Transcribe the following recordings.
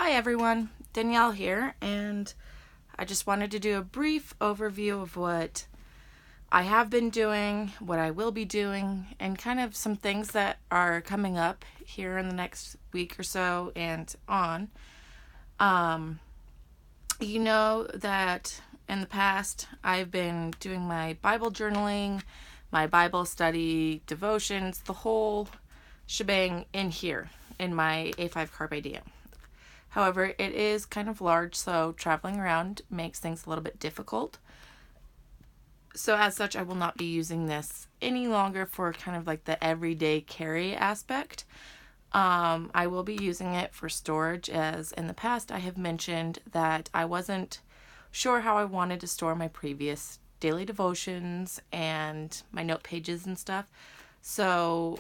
Hi everyone, Danielle here, and I just wanted to do a brief overview of what I have been doing, what I will be doing, and kind of some things that are coming up here in the next week or so and on. You know that in the past I've been doing my Bible journaling, my Bible study, devotions, the whole shebang in here in my A5 Carpe Diem. However, it is kind of large, so traveling around makes things a little bit difficult. So as such, I will not be using this any longer for kind of like the everyday carry aspect. I will be using it for storage, as in the past I have mentioned that I wasn't sure how I wanted to store my previous daily devotions and my note pages and stuff. So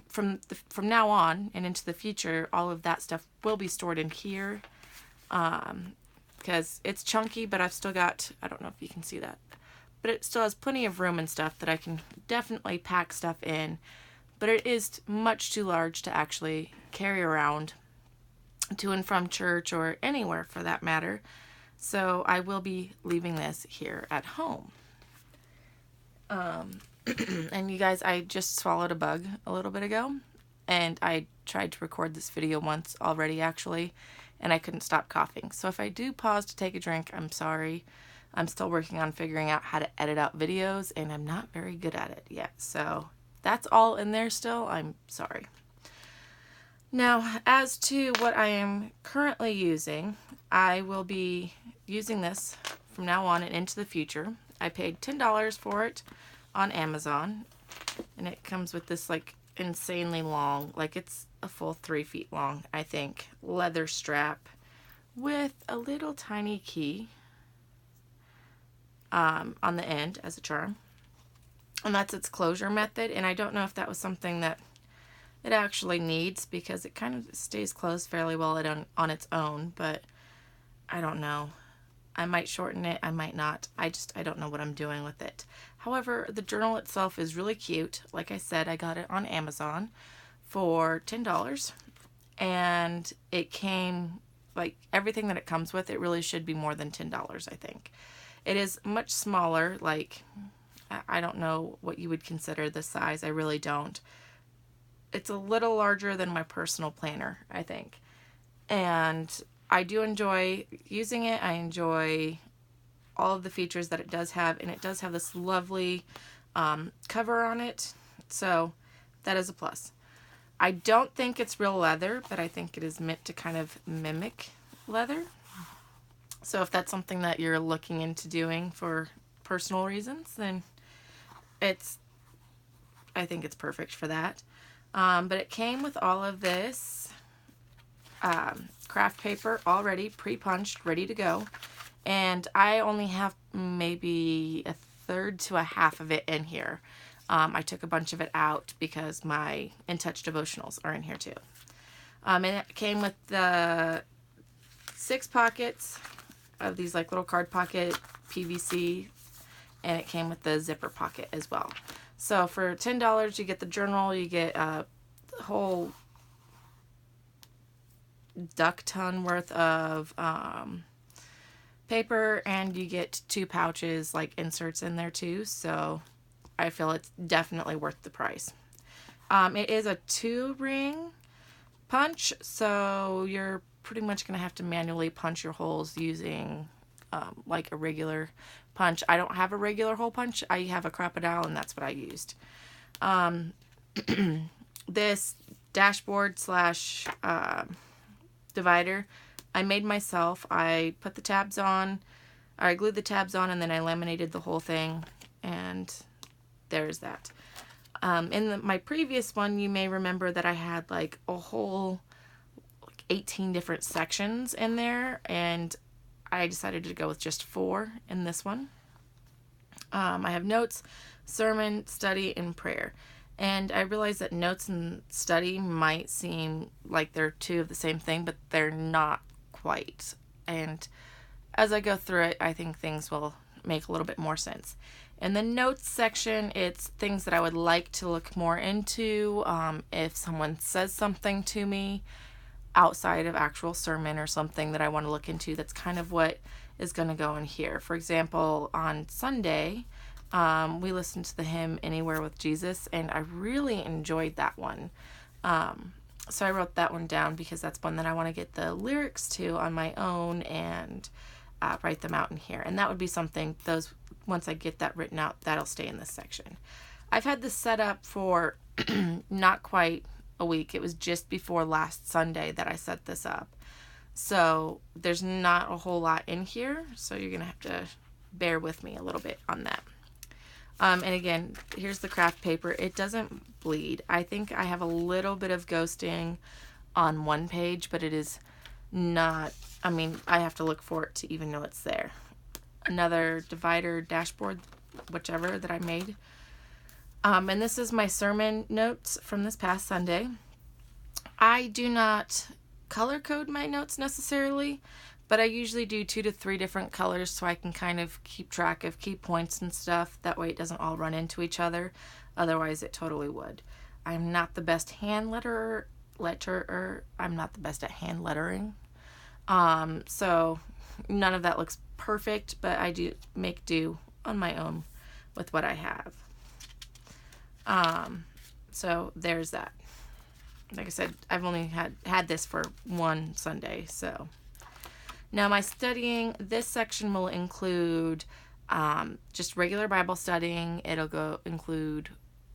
from now on and into the future, all of that stuff will be stored in here because it's chunky, but I've still got, I don't know if you can see that, but it still has plenty of room and stuff that I can definitely pack stuff in. But it is much too large to actually carry around to and from church or anywhere for that matter. So I will be leaving this here at home. And you guys, I just swallowed a bug a little bit ago, and I tried to record this video once already actually, and I couldn't stop coughing. So if I do pause to take a drink, I'm sorry. I'm still working on figuring out how to edit out videos, and I'm not very good at it yet. So that's all in there still. I'm sorry. Now, as to what I am currently using, I will be using this from now on and into the future. I paid $10 for it on Amazon, and it comes with this like insanely long, like it's a full 3 feet long, I think, leather strap with a little tiny key on the end as a charm. And that's its closure method, and I don't know if that was something that it actually needs because it kind of stays closed fairly well on its own, but I don't know. I might shorten it, I might not. I don't know what I'm doing with it. However, the journal itself is really cute. Like I said, I got it on Amazon for $10, and it came, like everything that it comes with, it really should be more than $10, I think. It is much smaller, like I don't know what you would consider the size. I really don't. It's a little larger than my personal planner, I think. And I do enjoy using it. I enjoy all of the features that it does have, and it does have this lovely cover on it. So that is a plus. I don't think it's real leather, but I think it is meant to kind of mimic leather. So if that's something that you're looking into doing for personal reasons, then I think it's perfect for that. But it came with all of this craft paper already pre-punched, ready to go. And I only have maybe a third to a half of it in here. I took a bunch of it out because my In Touch devotionals are in here too. And it came with the 6 pockets of these like little card pocket PVC, and it came with the zipper pocket as well. So for $10, you get the journal, you get a whole duck ton worth of paper, and you get 2 pouches, like inserts in there too. So I feel it's definitely worth the price. It is a 2-ring punch, so you're pretty much going to have to manually punch your holes using like a regular punch. I don't have a regular hole punch. I have a Crocodile, and that's what I used. This dashboard slash divider I made myself. I put the tabs on, or I glued the tabs on, and then I laminated the whole thing, and there's that. In my previous one, you may remember that I had like a whole 18 different sections in there, and I decided to go with just 4 in this one. I have notes, sermon, study, and prayer. And I realize that notes and study might seem like they're 2 of the same thing, but they're not quite. And as I go through it, I think things will make a little bit more sense. In the notes section, it's things that I would like to look more into. If someone says something to me, outside of actual sermon or something that I want to look into. That's kind of what is going to go in here. For example, on Sunday, we listened to the hymn Anywhere with Jesus, and I really enjoyed that one. So I wrote that one down because that's one that I want to get the lyrics to on my own and write them out in here. And that would be something, once I get that written out, that'll stay in this section. I've had this set up for not quite a week. It was just before last Sunday that I set this up. So there's not a whole lot in here. So you're going to have to bear with me a little bit on that. And again, here's the craft paper. It doesn't bleed. I think I have a little bit of ghosting on one page, but it is not, I have to look for it to even know it's there. Another divider dashboard, whichever that I made. And this is my sermon notes from this past Sunday. I do not color code my notes necessarily, but I usually do 2 to 3 different colors so I can kind of keep track of key points and stuff. That way it doesn't all run into each other. Otherwise it totally would. I'm not the best hand letterer. I'm not the best at hand lettering. So none of that looks perfect, but I do make do on my own with what I have. So there's that. Like I said, I've only had this for one Sunday, so. Now my studying, this section will include just regular Bible studying. It'll include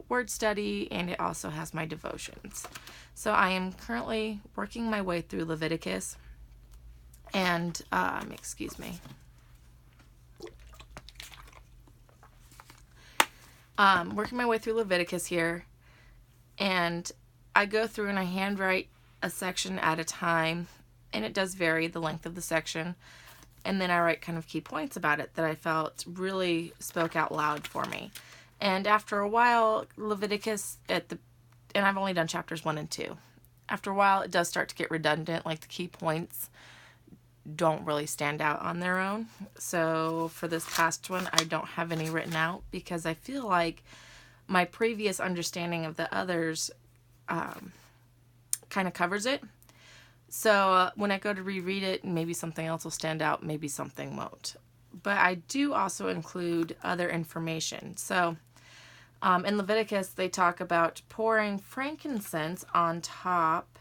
word study, and it also has my devotions. So I am currently working my way through Leviticus, and, excuse me. Working my way through Leviticus here, and I go through and I handwrite a section at a time, and it does vary the length of the section, and then I write kind of key points about it that I felt really spoke out loud for me. And after a while, Leviticus and I've only done chapters 1 and 2. After a while, it does start to get redundant, like the key points don't really stand out on their own. So for this past one, I don't have any written out because I feel like my previous understanding of the others kind of covers it. So when I go to reread it, maybe something else will stand out, maybe something won't. But I do also include other information. So in Leviticus, they talk about pouring frankincense on top,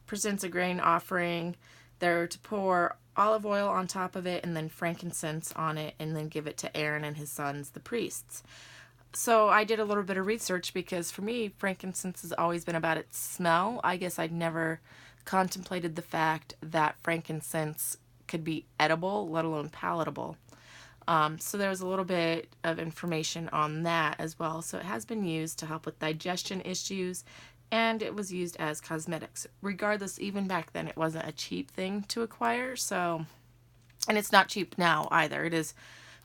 presents a grain offering. They're to pour olive oil on top of it and then frankincense on it and then give it to Aaron and his sons, the priests. So I did a little bit of research because for me, frankincense has always been about its smell. I guess I'd never contemplated the fact that frankincense could be edible, let alone palatable. So there was a little bit of information on that as well. So it has been used to help with digestion issues, and it was used as cosmetics. Regardless, even back then, it wasn't a cheap thing to acquire. So, and it's not cheap now either. It is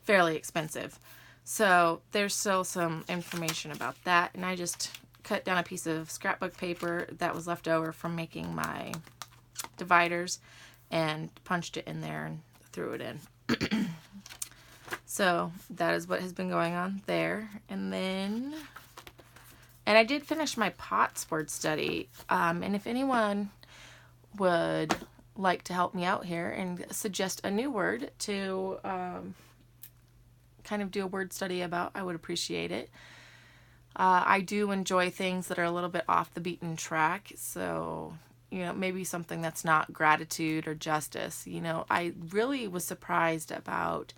fairly expensive. So there's still some information about that, and I just cut down a piece of scrapbook paper that was left over from making my dividers and punched it in there and threw it in. So that is what has been going on there. And I did finish my POTS word study, and if anyone would like to help me out here and suggest a new word to kind of do a word study about, I would appreciate it. I do enjoy things that are a little bit off the beaten track, so maybe something that's not gratitude or justice. I really was surprised about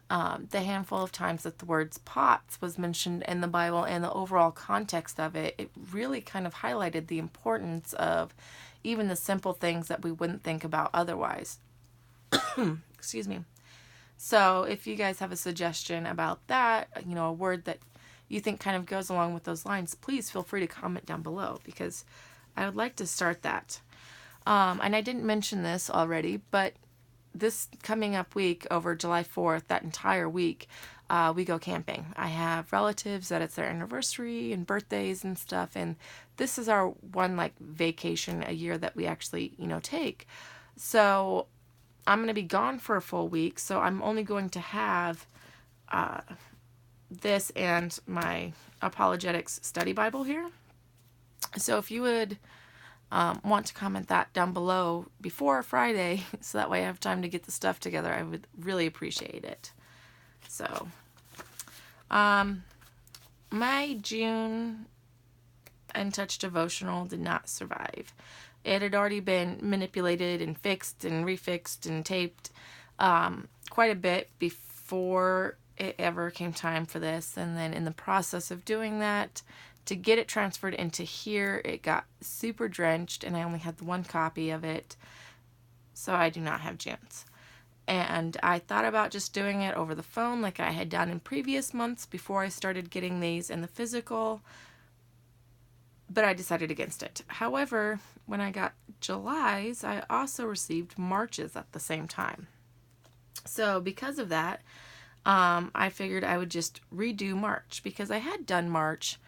the handful of times that the words pots was mentioned in the Bible and the overall context of it. It really kind of highlighted the importance of even the simple things that we wouldn't think about otherwise. Excuse me. So if you guys have a suggestion about that, a word that you think kind of goes along with those lines, please feel free to comment down below because I would like to start that. And I didn't mention this already, but this coming up week over July 4th, that entire week, we go camping. I have relatives that it's their anniversary and birthdays and stuff, and this is our one vacation a year that we actually take. So I'm going to be gone for a full week, so I'm only going to have this and my apologetics study Bible here. So if you would want to comment that down below before Friday, so that way I have time to get the stuff together, I would really appreciate it. So, my June InTouch devotional did not survive. It had already been manipulated and fixed and refixed and taped quite a bit before it ever came time for this. And then in the process of doing that, to get it transferred into here, it got super drenched, and I only had the one copy of it, so I do not have June's. And I thought about just doing it over the phone like I had done in previous months before I started getting these in the physical, but I decided against it. However, when I got July's, I also received March's at the same time. So because of that, I figured I would just redo March, because I had done March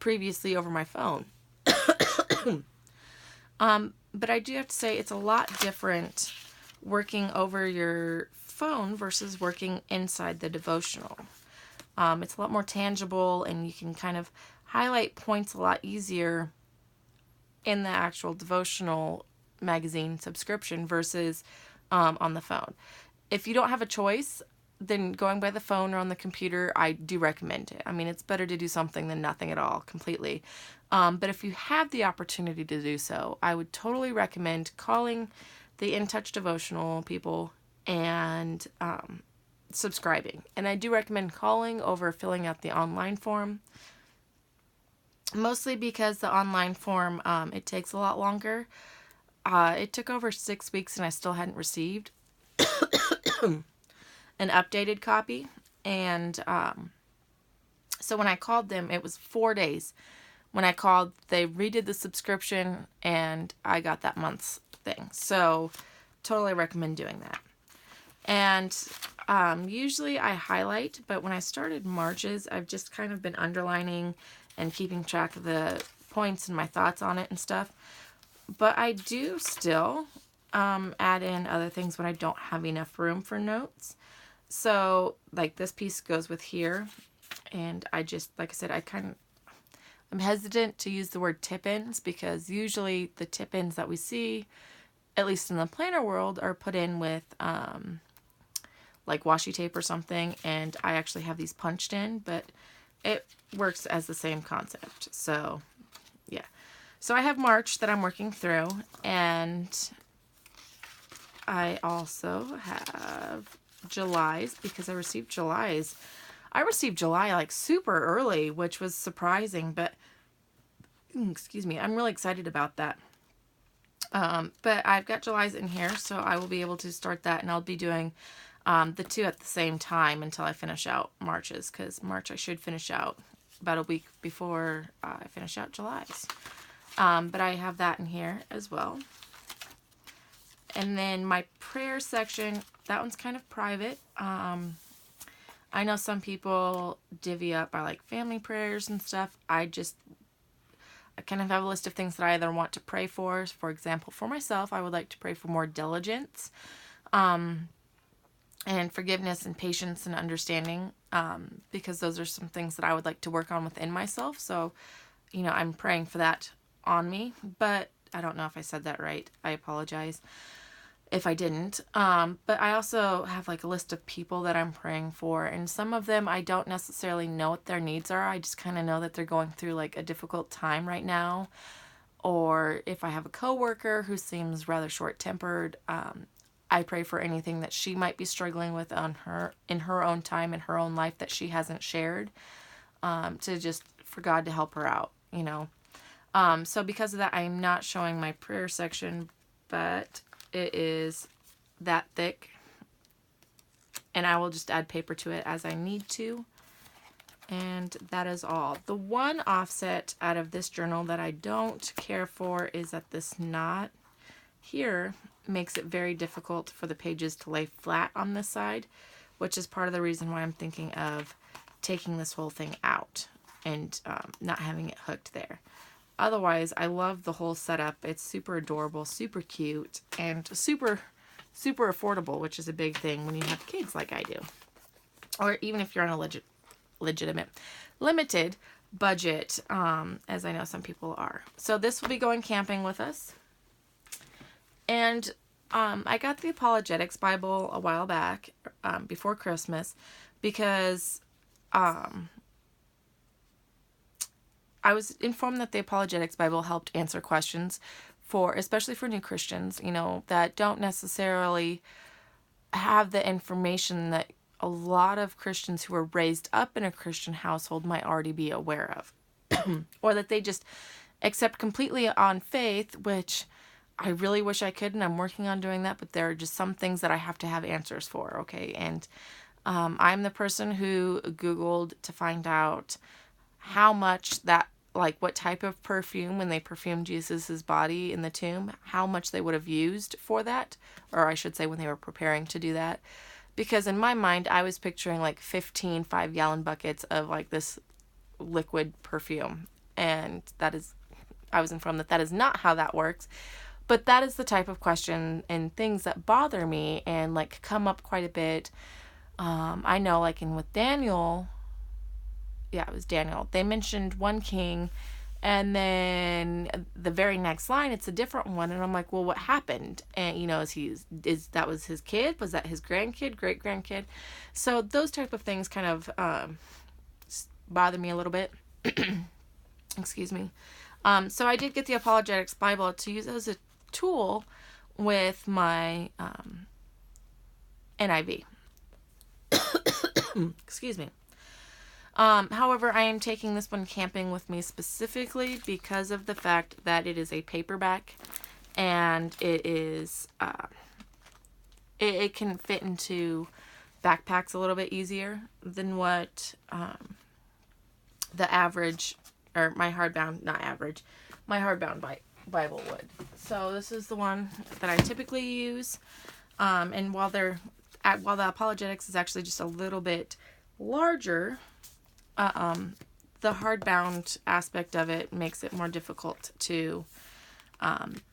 previously over my phone. But I do have to say it's a lot different working over your phone versus working inside the devotional. It's a lot more tangible, and you can kind of highlight points a lot easier in the actual devotional magazine subscription versus on the phone. If you don't have a choice, then going by the phone or on the computer, I do recommend it. I mean, it's better to do something than nothing at all, completely. But if you have the opportunity to do so, I would totally recommend calling the InTouch devotional people and subscribing. And I do recommend calling over filling out the online form, mostly because the online form, it takes a lot longer. It took over 6 weeks and I still hadn't received an updated copy. And so when I called them, it was 4 days. When I called, they redid the subscription and I got that month's thing. So totally recommend doing that. And usually I highlight, but when I started March's, I've just kind of been underlining and keeping track of the points and my thoughts on it and stuff. But I do still add in other things when I don't have enough room for notes. So like this piece goes with here, and I just, like I said, I'm hesitant to use the word tip-ins, because usually the tip-ins that we see, at least in the planner world, are put in with like washi tape or something, and I actually have these punched in, but it works as the same concept. So yeah, so I have March that I'm working through, and I also have July's, because I received July's. I received July like super early, which was surprising, but excuse me, I'm really excited about that. But I've got July's in here, so I will be able to start that, and I'll be doing the two at the same time until I finish out March's, because March I should finish out about a week before I finish out July's. But I have that in here as well. And then my prayer section, that one's kind of private. I know some people divvy up by like family prayers and stuff. I kind of have a list of things that I either want to pray for. For example, for myself, I would like to pray for more diligence, and forgiveness and patience and understanding, because those are some things that I would like to work on within myself. So, I'm praying for that on me, but I don't know if I said that right. I apologize if I didn't. But I also have like a list of people that I'm praying for, and some of them I don't necessarily know what their needs are. I just kind of know that they're going through like a difficult time right now. Or if I have a coworker who seems rather short-tempered, I pray for anything that she might be struggling with in her own time, in her own life, that she hasn't shared, for God to help her out, So because of that, I'm not showing my prayer section, but it is that thick, and I will just add paper to it as I need to. And that is all. The one offset out of this journal that I don't care for is that this knot here makes it very difficult for the pages to lay flat on this side, which is part of the reason why I'm thinking of taking this whole thing out and not having it hooked there. Otherwise, I love the whole setup. It's super adorable, super cute, and super, super affordable, which is a big thing when you have kids like I do. Or even if you're on a limited budget, as I know some people are. So this will be going camping with us. And I got the Apologetics Bible a while back, before Christmas, because I was informed that the Apologetics Bible helped answer questions especially for new Christians, that don't necessarily have the information that a lot of Christians who were raised up in a Christian household might already be aware of. Or that they just accept completely on faith, which I really wish I could, and I'm working on doing that, but there are just some things that I have to have answers for, okay? And I'm the person who Googled to find out how much what type of perfume, when they perfumed Jesus's body in the tomb, how much they would have used for that, or I should say when they were preparing to do that. Because in my mind, I was picturing 15 5-gallon buckets of this liquid perfume. And I was informed that is not how that works. But that is the type of question and things that bother me and come up quite a bit. I know with Daniel, it was Daniel, they mentioned one king, and then the very next line it's a different one, and I'm like, well, what happened? And is that was his kid? Was that his grandkid, great grandkid? So those type of things kind of bother me a little bit. Excuse me. So I did get the Apologetics Bible to use as a tool with my NIV. Excuse me. However, I am taking this one camping with me specifically because of the fact that it is a paperback, and it is it can fit into backpacks a little bit easier than what the average, or my hardbound Bible would. So this is the one that I typically use, and while the Apologetics is actually just a little bit larger, the hardbound aspect of it makes it more difficult to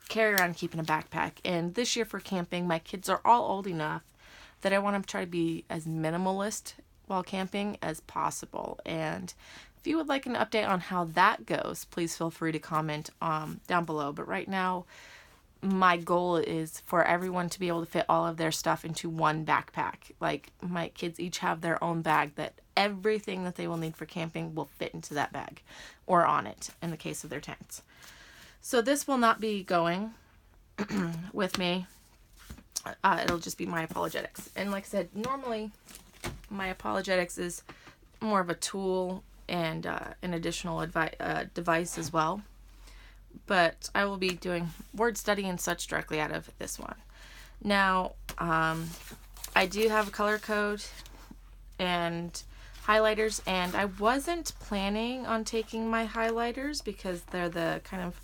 carry around, keep in a backpack. And this year for camping, my kids are all old enough that I want to try to be as minimalist while camping as possible. And if you would like an update on how that goes, please feel free to comment down below. But right now, my goal is for everyone to be able to fit all of their stuff into one backpack. My kids each have their own bag that everything that they will need for camping will fit into that bag, or on it in the case of their tents. So this will not be going with me. It'll just be my Apologetics. And like I said, normally my Apologetics is more of a tool and an additional device as well. But I will be doing word study and such directly out of this one. Now, I do have a color code and highlighters, and I wasn't planning on taking my highlighters because they're the kind of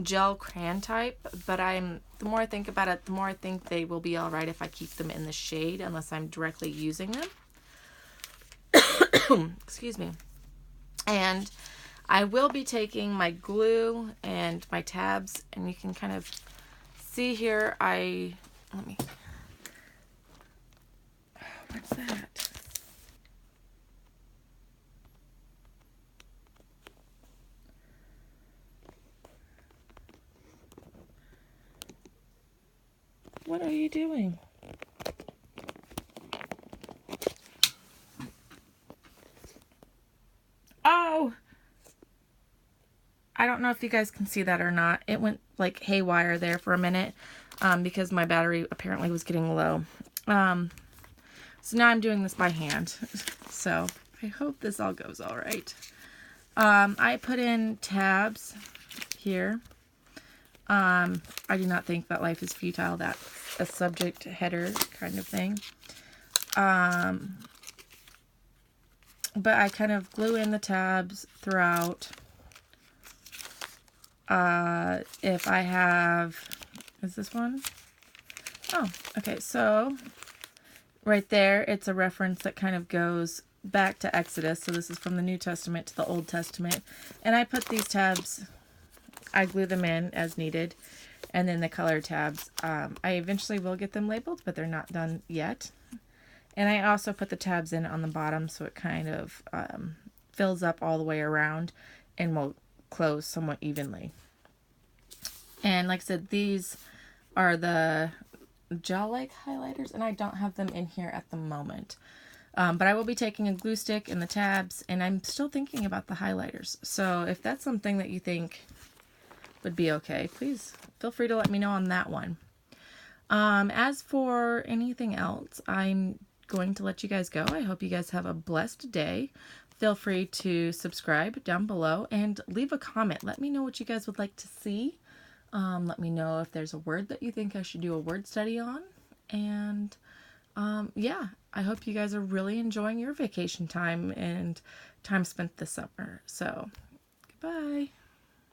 gel crayon type, but the more I think about it, the more I think they will be all right if I keep them in the shade unless I'm directly using them. Excuse me. And I will be taking my glue and my tabs, and you can kind of see here, what's that? What are you doing? Oh! I don't know if you guys can see that or not. It went haywire there for a minute because my battery apparently was getting low. So now I'm doing this by hand. So I hope this all goes all right. I put in tabs here. I do not think that life is futile. That's a subject header kind of thing. But I kind of glue in the tabs throughout. If I have, is this one? Oh, okay. So right there, it's a reference that kind of goes back to Exodus. So this is from the New Testament to the Old Testament. And I put these tabs, I glue them in as needed. And then the color tabs, I eventually will get them labeled, but they're not done yet. And I also put the tabs in on the bottom so it kind of fills up all the way around and will close somewhat evenly. And like I said, these are the gel-like highlighters, and I don't have them in here at the moment. But I will be taking a glue stick and the tabs, and I'm still thinking about the highlighters. So if that's something that you think would be okay, please feel free to let me know on that one. As for anything else, I'm going to let you guys go. I hope you guys have a blessed day. Feel free to subscribe down below and leave a comment. Let me know what you guys would like to see. Let me know if there's a word that you think I should do a word study on. And yeah, I hope you guys are really enjoying your vacation time and time spent this summer. So, goodbye.